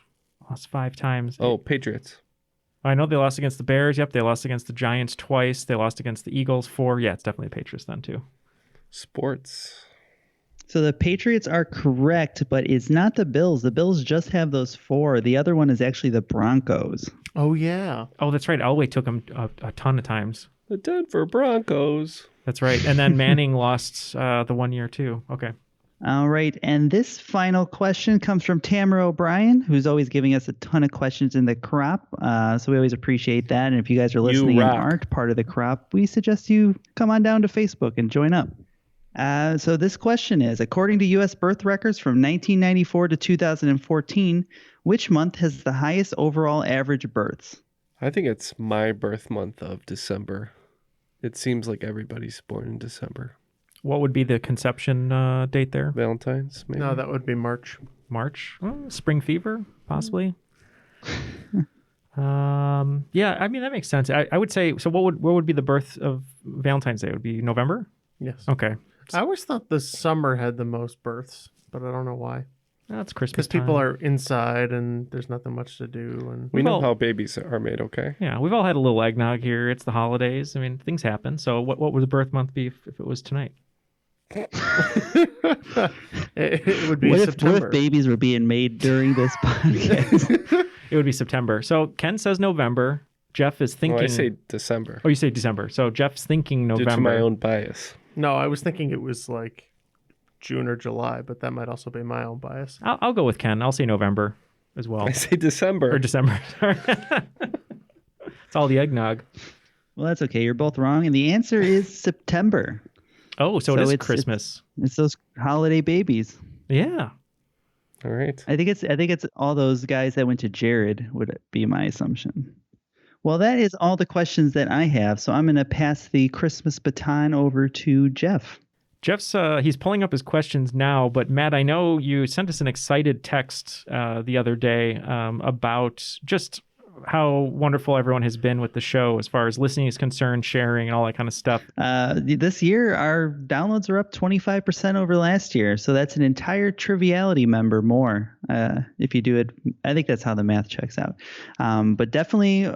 Lost 5 times. Oh, Patriots. I know they lost against the Bears. Yep, they lost against the Giants twice. They lost against the Eagles 4. Yeah, it's definitely the Patriots then too. Sports. So the Patriots are correct, but it's not the Bills. The Bills just have those 4. The other one is actually the Broncos. Oh yeah. Oh, that's right. Elway took them a ton of times. The Denver Broncos. That's right. And then Manning lost the 1 year too. Okay. All right, and this final question comes from Tamara O'Brien, who's always giving us a ton of questions in the crop. So we always appreciate that. And if you guys are listening and rock. aren't part of the crop, we suggest you come on down to Facebook and join up. So this question is, according to U.S. birth records from 1994 to 2014, which month has the highest overall average births? I think it's my birth month of December. It seems like everybody's born in December. What would be the conception date there? Valentine's, maybe? No, that would be March. March? Spring fever, possibly. Yeah, I mean that makes sense. I would say. So, what would be the birth of Valentine's Day? It would be November. Yes. Okay, I always thought the summer had the most births, but I don't know why. that's Christmas. Because people time. are inside and there's nothing much to do. And We know Well- how babies are made, okay? Yeah, we've all had a little eggnog here. It's the holidays. I mean, things happen. So, what would the birth month be if it was tonight? it would be What September. if babies were being made during this podcast? It would be September. So Ken says November. Jeff is thinking. Well, I say December. Oh, you say December. So Jeff's thinking Due November. to my own bias. No, I was thinking it was like June or July, but that might also be my own bias. I'll go with Ken. I'll say November as well. I say December. Or December. Sorry. It's all the eggnog. Well, that's okay. You're both wrong, and the answer is September. Oh, so it So is it's- Christmas. It's those holiday babies. Yeah. All right. I think it's all those guys that went to Jared would be my assumption. Well, that is all the questions that I have, so I'm going to pass the Christmas baton over to Jeff. Jeff's he's pulling up his questions now, but Matt, I know you sent us an excited text the other day about just how wonderful everyone has been with the show as far as listening is concerned, sharing, and all that kind of stuff. This year, our downloads are up 25% over last year. So that's an entire Triviality member more. If you do it, I think that's how the math checks out. But definitely,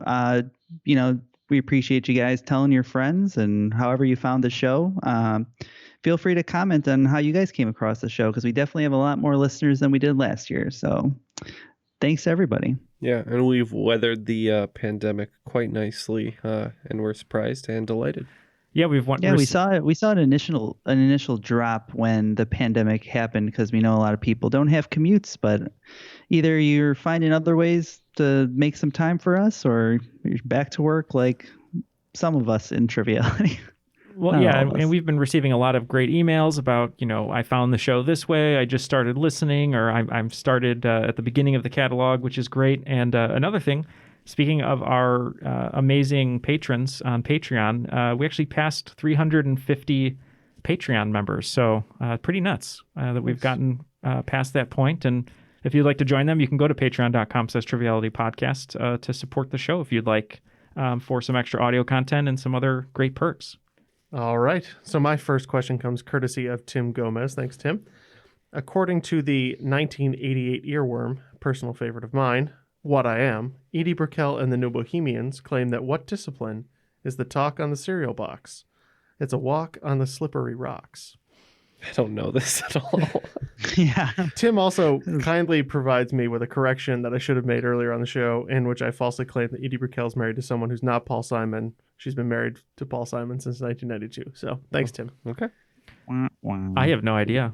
we appreciate you guys telling your friends and however you found the show. Feel free to comment on how you guys came across the show, because we definitely have a lot more listeners than we did last year. So thanks to everybody. Yeah, and we've weathered the pandemic quite nicely, and we're surprised and delighted. Yeah, we saw it. We saw an initial drop when the pandemic happened, because we know a lot of people don't have commutes, but either you're finding other ways to make some time for us, or you're back to work like some of us in Triviality. Well, yeah, and we've been receiving a lot of great emails about, I found the show this way, I just started listening, or I'm started at the beginning of the catalog, which is great. And another thing, speaking of our amazing patrons on Patreon, we actually passed 350 Patreon members. So pretty nuts that we've gotten past that point. And if you'd like to join them, you can go to patreon.com/trivialitypodcast to support the show if you'd like, for some extra audio content and some other great perks. All right. So my first question comes courtesy of Tim Gomez. Thanks, Tim. According to the 1988 Earworm, personal favorite of mine, What I Am, Edie Brickell and the New Bohemians claim that what discipline is the talk on the cereal box? It's a walk on the slippery rocks. I don't know this at all. Yeah. Tim also kindly provides me with a correction that I should have made earlier on the show, in which I falsely claimed that Edie Brickell is married to someone who's not Paul Simon. She's been married to Paul Simon since 1992. So thanks, Tim. Okay. I have no idea.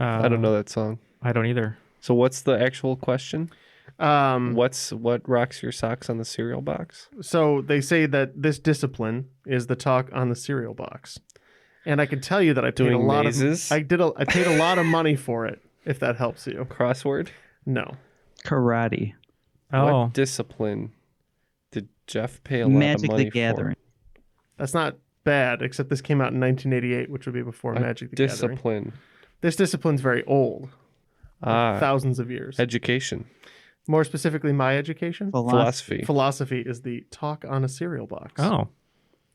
I don't know that song. I don't either. So what's the actual question? What rocks your socks on the cereal box? So they say that this discipline is the talk on the cereal box. And I can tell you that I paid I paid a lot of money for it, if that helps you. Crossword? No. Karate. Oh. What discipline did Jeff pay a lot of money for? Magic the Gathering. That's not bad, except this came out in 1988, which would be before Magic the Gathering. Discipline. This discipline's very old. Thousands of years. Education. More specifically, my education? Philosophy. Philosophy is the talk on a cereal box. Oh.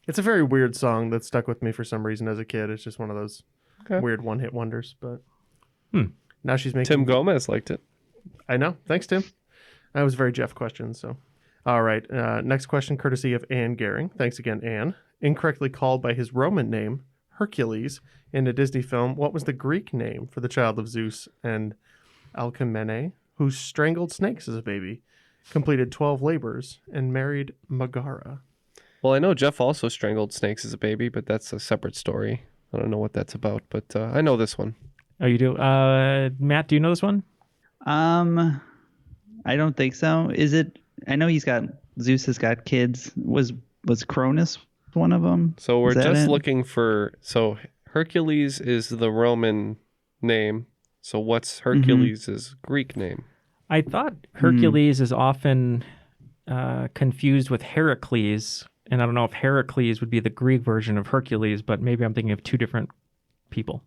It's a very weird song that stuck with me for some reason as a kid. It's just one of those weird one-hit wonders. But now she's making... Tim Gomez liked it. I know. Thanks, Tim. That was a very Jeff question. So, all right. Next question, courtesy of Ann Gehring. Thanks again, Ann. Incorrectly called by his Roman name, Hercules, in a Disney film, what was the Greek name for the child of Zeus and Alcmene, who strangled snakes as a baby, completed 12 labors, and married Megara? Well, I know Jeff also strangled snakes as a baby, but that's a separate story. I don't know what that's about, but I know this one. Oh, you do? Matt, do you know this one? I don't think so. Is it? I know Zeus has got kids. Was Cronus one of them? So we're just looking for... So Hercules is the Roman name. So what's Hercules' Greek name? I thought Hercules is often confused with Heracles. And I don't know if Heracles would be the Greek version of Hercules, but maybe I'm thinking of two different people.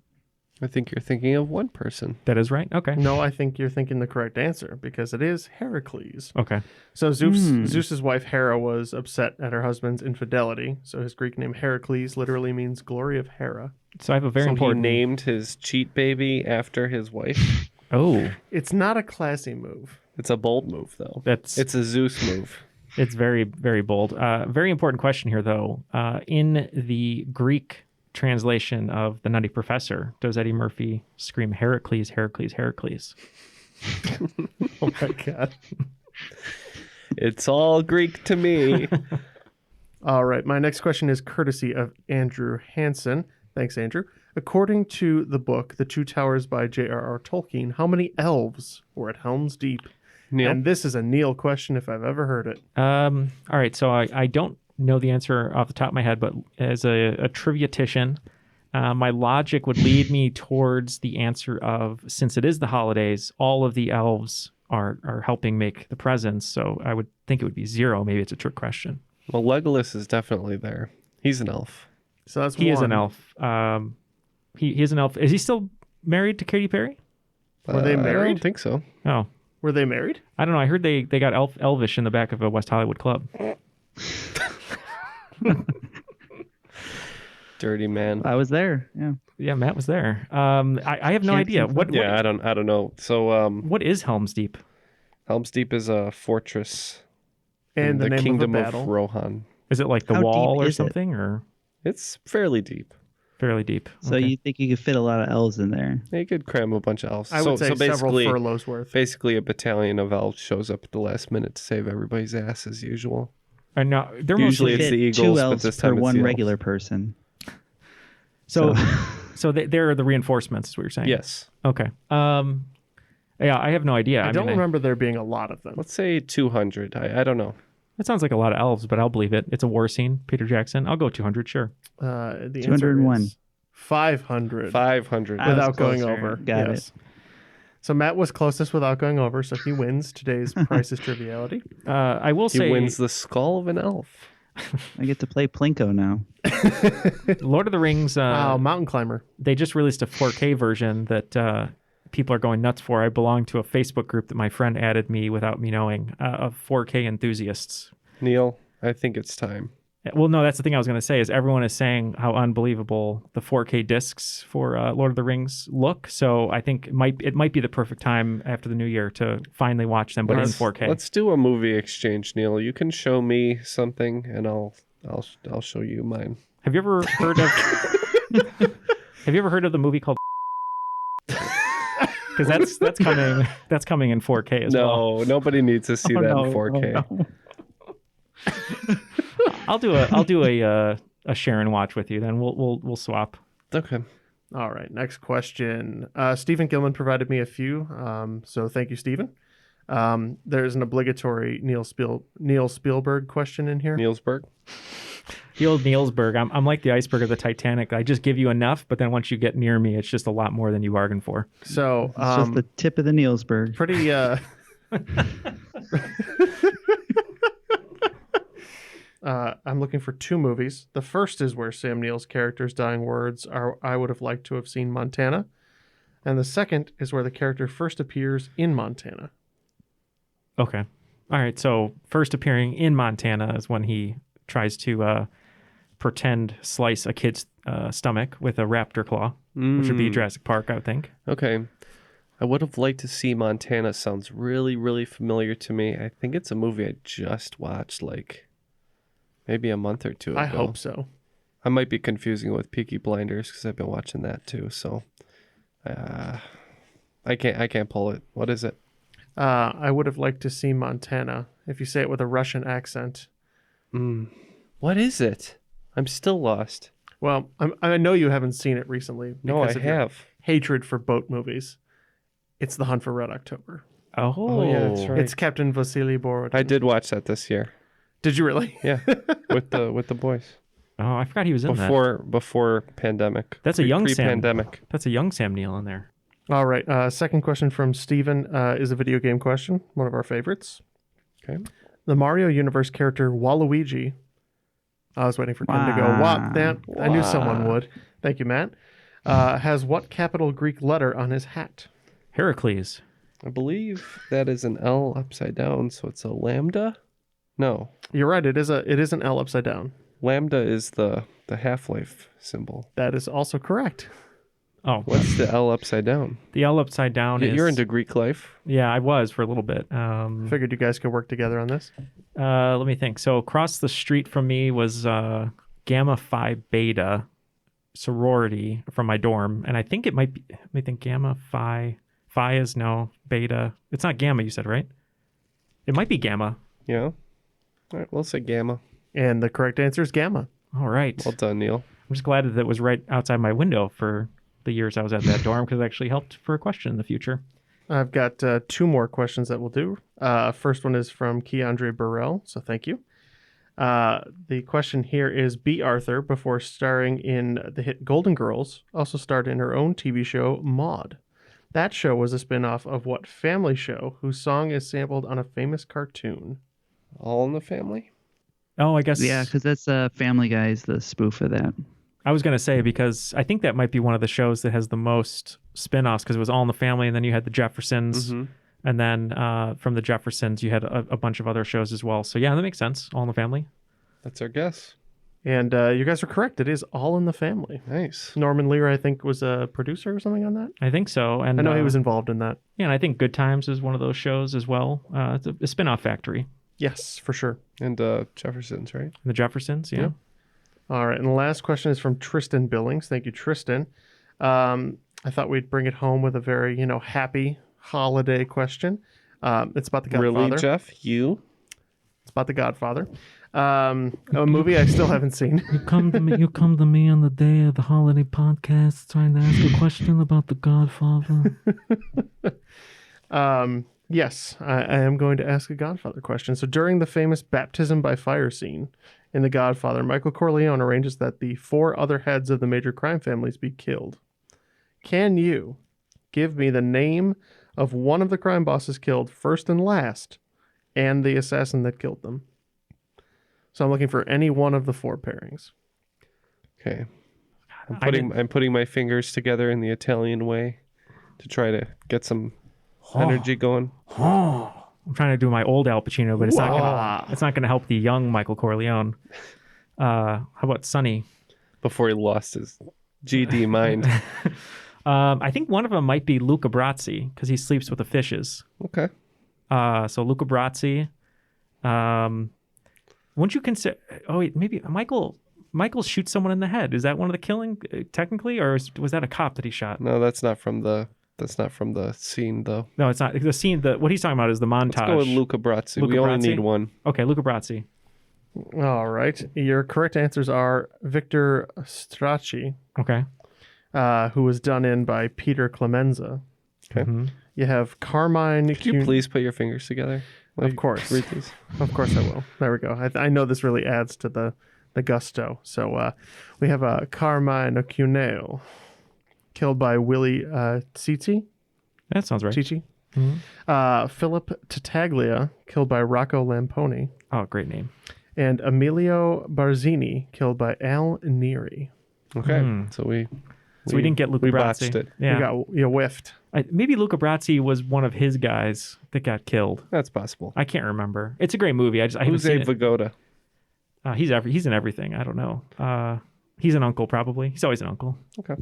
I think you're thinking of one person. That is right? Okay. No, I think you're thinking the correct answer, because it is Heracles. Okay. So Zeus's wife Hera was upset at her husband's infidelity. So his Greek name Heracles literally means glory of Hera. So I have a very important... He named his cheat baby after his wife. Oh. It's not a classy move. It's a bold move, though. It's a Zeus move. It's very, very bold. Very important question here, though. In the Greek translation of The Nutty Professor, does Eddie Murphy scream Heracles, Heracles, Heracles? Oh, my God. It's all Greek to me. All right. My next question is courtesy of Andrew Hansen. Thanks, Andrew. According to the book, The Two Towers by J.R.R. Tolkien, how many elves were at Helm's Deep? Neal? And this is a Neal question if I've ever heard it. All right. So I don't know the answer off the top of my head, but as a triviatician, my logic would lead me towards the answer of, since it is the holidays, all of the elves are helping make the presents. So I would think it would be 0. Maybe it's a trick question. Well, Legolas is definitely there. He's an elf. So that's He is an elf. He is an elf. Is he still married to Katy Perry? Were they married? I don't think so. Oh, Were they married? I don't know. I heard they got Elvish in the back of a West Hollywood club. Dirty man. I was there. Yeah. Yeah, Matt was there. I have no Can't idea. confirm. I don't know. So What is Helm's Deep? Helm's Deep is a fortress And in the name kingdom of a battle. Rohan. Is it like the How deep wall or is it? something, or It's fairly deep. fairly deep? So Okay. you think you could fit a lot of elves in there? You could cram a bunch of elves. I would say several basically, furloughs worth. basically a battalion of elves shows up at the last minute to save everybody's ass as usual. And no, they're Usually mostly it's the Fit Eagles, two but elves this per time it's one the elves. regular person. so they're the reinforcements. Is what you're saying? Yes. Okay. Yeah, I have no idea. I don't mean, remember there being a lot of them. Let's say 200. I don't know. That sounds like a lot of elves, but I'll believe it. It's a war scene. Peter Jackson. I'll go 200. Sure. The 201. answer is 500. 500. I was Without going closer. over. Got it. So Matt was closest without going over, so he wins today's Price is Triviality. I will He say wins the skull of an elf. I get to play Plinko now. Lord of the Rings. Mountain Climber. They just released a 4K version that people are going nuts for. I belong to a Facebook group that my friend added me without me knowing of 4K enthusiasts. Neal, I think it's time. Well, no, that's the thing I was going to say is everyone is saying how unbelievable the 4K discs for Lord of the Rings look. So I think it might be the perfect time after the new year to finally watch them, but in 4K. Let's do a movie exchange, Neal. You can show me something, and I'll show you mine. Have you ever heard of? Have you ever heard of the movie called? Because that's coming in 4K as well. No, nobody needs to see that in 4K. Oh, no. I'll do a share and watch with you. Then we'll swap. Okay. All right, next question. Stephen Gilman provided me a few, so thank you, Stephen. There's an obligatory Neal Spielberg question in here. Nielsberg. The old Nielsberg. I'm like the iceberg of the Titanic. I just give you enough, but then once you get near me, it's just a lot more than you bargained for. So It's just the tip of the Nielsberg. pretty I'm looking for two movies. The first is where Sam Neill's character's dying words are, "I would have liked to have seen Montana." And the second is where the character first appears in Montana. Okay. All right. So first appearing in Montana is when he tries to pretend slice a kid's stomach with a raptor claw, which would be Jurassic Park, I would think. Okay. I would have liked to see Montana. Sounds really, really familiar to me. I think it's a movie I just watched like maybe a month or two ago. I hope so. I might be confusing it with Peaky Blinders because I've been watching that too. So I can't pull it. What is it? I would have liked to see Montana. If you say it with a Russian accent. What is it? I'm still lost. Well, I know you haven't seen it recently. No, I because of your have. hatred for boat movies. It's The Hunt for Red October. Oh, yeah, that's right. It's Captain Vasily Borodin. I did watch that this year. Did you really? Yeah, with the boys Oh, I forgot he was in that. before pandemic. That's a young Sam. Pre-pandemic. That's a young Sam Neill in there. All right. Second question from Steven is a video game question, one of our favorites. Okay. The Mario Universe character Waluigi. I was waiting for Ken to go, "Wop!" That I knew someone would. Thank you, Matt. Has what capital Greek letter on his hat? Heracles. I believe that is an L upside down, so it's a lambda. No, You're right. It is an L upside down. lambda is the Half-Life symbol. That is also correct. Oh, What's the L upside down? the L upside down is... You're into Greek life. Yeah, I was for a little bit. Figured you guys could work together on this. Let me think. So across the street from me was Gamma Phi Beta sorority from my dorm, and I think it might be. Let me think. Gamma Phi. Phi is no. Beta. It's not Gamma. You said right? It might be Gamma. Yeah. All right, we'll say gamma. And the correct answer is Gamma. All right. Well done, Neal. I'm just glad that it was right outside my window for the years I was at that dorm because it actually helped for a question in the future. I've got two more questions that we'll do. First one is from Keandre Burrell, so thank you. The question here is, B. Arthur, before starring in the hit Golden Girls, also starred in her own TV show, Maude. That show was a spin-off of what family show whose song is sampled on a famous cartoon? All in the Family? Oh, I guess. Yeah, because that's Family Guy's the spoof of that. I was going to say because I think that might be one of the shows that has the most spin-offs because it was All in the Family and then you had the Jeffersons. And then from the Jeffersons, you had a bunch of other shows as well. So yeah, that makes sense. All in the Family. That's our guess. And you guys are correct. It is All in the Family. Nice. Norman Lear, I think, was a producer or something on that. I think so. And I know he was involved in that. Yeah, and I think Good Times is one of those shows as well. It's a spin-off Factory. Yes, for sure. And Jeffersons, right? The Jeffersons, yeah. All right, and the last question is from Tristan Billings. Thank you, Tristan. I thought we'd bring it home with a very, happy holiday question. It's about the Godfather. Really, Jeff? You? It's about the Godfather. A movie I still haven't seen. You come to me on the day of the holiday podcast trying to ask a question about the Godfather. Yes, I am going to ask a Godfather question. So during the famous baptism by fire scene in The Godfather, Michael Corleone arranges that the 4 other heads of the major crime families be killed. Can you give me the name of one of the crime bosses killed first and last, and the assassin that killed them? So I'm looking for any one of the 4 pairings. Okay. I'm putting my fingers together in the Italian way to try to get some energy going. I'm trying to do my old Al Pacino, but it's not gonna help the young Michael Corleone. How about Sonny? Before he lost his GD mind. I think one of them might be Luca Brasi because he sleeps with the fishes. Okay. So Luca Brasi. Wouldn't you consider? Oh wait, maybe Michael shoots someone in the head. Is that one of the killing technically, or was that a cop that he shot? No, that's not from the scene though. No, it's not the scene. What he's talking about is the montage. Let's go with Luca Brasi. We only need one. Okay, Luca Brasi. All right. Your correct answers are Victor Strachey. Okay. Who was done in by Peter Clemenza. Okay. Mm-hmm. You have Carmine. Could you please put your fingers together? Of course. Read these. Of course I will. There we go. I know this really adds to the gusto. So we have Carmine Cuneo, killed by Willie Cici. That sounds right. Cici. Mm-hmm. Philip Tattaglia, killed by Rocco Lamponi. Oh, great name. And Emilio Barzini, killed by Al Neri. Okay. So we didn't get Luca we Brasi. botched it. Yeah. You whiffed. Maybe Luca Brasi was one of his guys that got killed. That's possible. I can't remember. It's a great movie. I haven't Who's seen Abe it. Vigoda? He's in everything. I don't know. He's an uncle probably. He's always an uncle. Okay.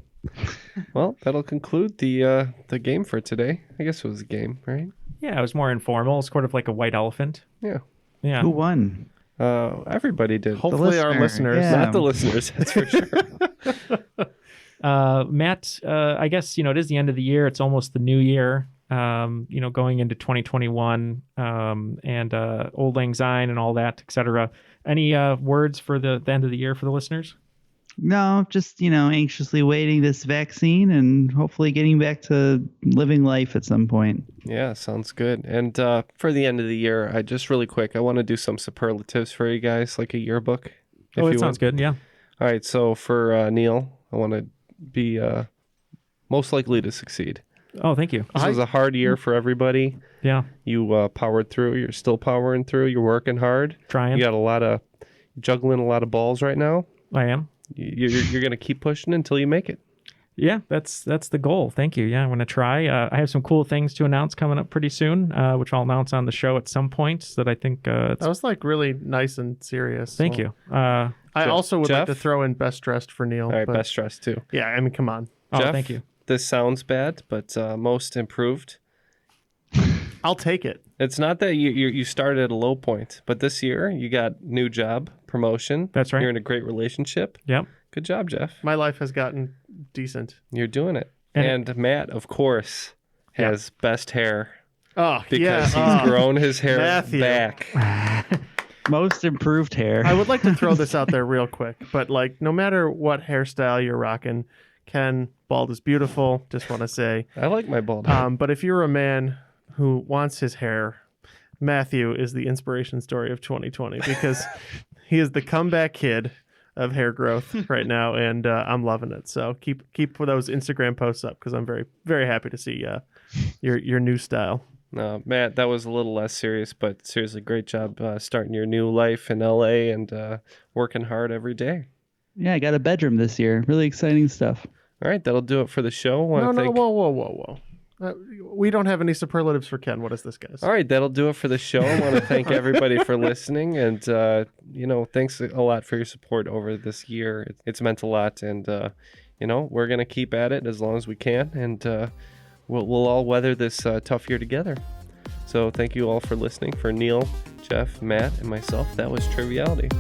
Well, that'll conclude the game for today. I guess it was a game, right? Yeah, it was more informal. It's sort of like a white elephant. Yeah. Yeah. Who won? Everybody did. Hopefully our listeners. Yeah. Not the listeners, that's for sure. Matt, I guess, it is the end of the year. It's almost the new year, going into 2021 and Old Lang Syne and all that, etc. Any words for the end of the year for the listeners? No, just, anxiously waiting this vaccine and hopefully getting back to living life at some point. Yeah, sounds good. And for the end of the year, I just really quick, I want to do some superlatives for you guys, like a yearbook. Oh, that sounds good. Yeah. All right. So for Neal, I want to be most likely to succeed. Oh, thank you. This was a hard year for everybody. Yeah. You powered through. You're still powering through. You're working hard. Trying. You got juggling a lot of balls right now. I am. You're going to keep pushing until you make it. Yeah, that's the goal. Thank you. Yeah, I'm going to try. I have some cool things to announce coming up pretty soon, which I'll announce on the show at some point that I think that was really nice and serious. Thank you. I also would like Jeff? to throw in best dressed for Neal. All right, best dressed too. Yeah, I mean, come on. Oh, Jeff, thank you. This sounds bad, but most improved. I'll take it. It's not that you started at a low point, but this year you got new job, promotion. That's right. You're in a great relationship. Yep. Good job, Jeff. My life has gotten decent. You're doing it. And Matt, of course, has best hair Oh, because he's grown his hair Matthew. back. Most improved hair. I would like to throw this out there real quick, but no matter what hairstyle you're rocking, Ken, bald is beautiful. Just want to say. I like my bald head. But if you're a man who wants his hair, Matthew is the inspiration story of 2020 because he is the comeback kid of hair growth right now, and I'm loving it. So keep those Instagram posts up because I'm very, very happy to see your new style. No, Matt, that was a little less serious, but seriously, great job starting your new life in LA and working hard every day. Yeah, I got a bedroom this year. Really exciting stuff. All right, that'll do it for the show. No, whoa. We don't have any superlatives for Ken. What is this, guys? All right, that'll do it for the show. I want to thank everybody for listening, and thanks a lot for your support over this year. It's meant a lot, and we're gonna keep at it as long as we can, and we'll all weather this tough year together. So thank you all for listening. For Neal, Jeff, Matt, and myself, that was Triviality.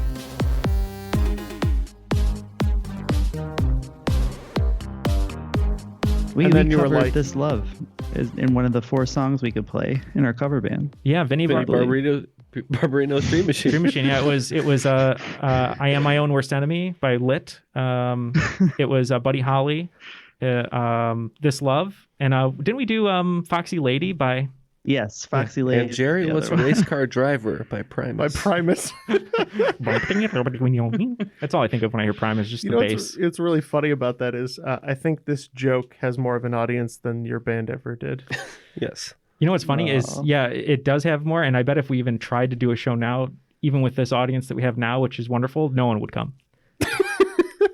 We And then you were covered like- This Love in one of the 4 songs we could play in our cover band. Yeah, Vinny Barbarino's Dream Machine. Dream Machine. Yeah, it was I Am My Own Worst Enemy by Lit. It was Buddy Holly, This Love, and didn't we do Foxy Lady by? Yes, Foxy Lady. And Jerry was a race car driver by Primus. By Primus. That's all I think of when I hear Primus, just the bass. It's really funny about that is I think this joke has more of an audience than your band ever did. Yes. You know what's funny is, it does have more, and I bet if we even tried to do a show now, even with this audience that we have now, which is wonderful, no one would come.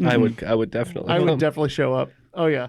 I would definitely. I would definitely show up. Oh yeah.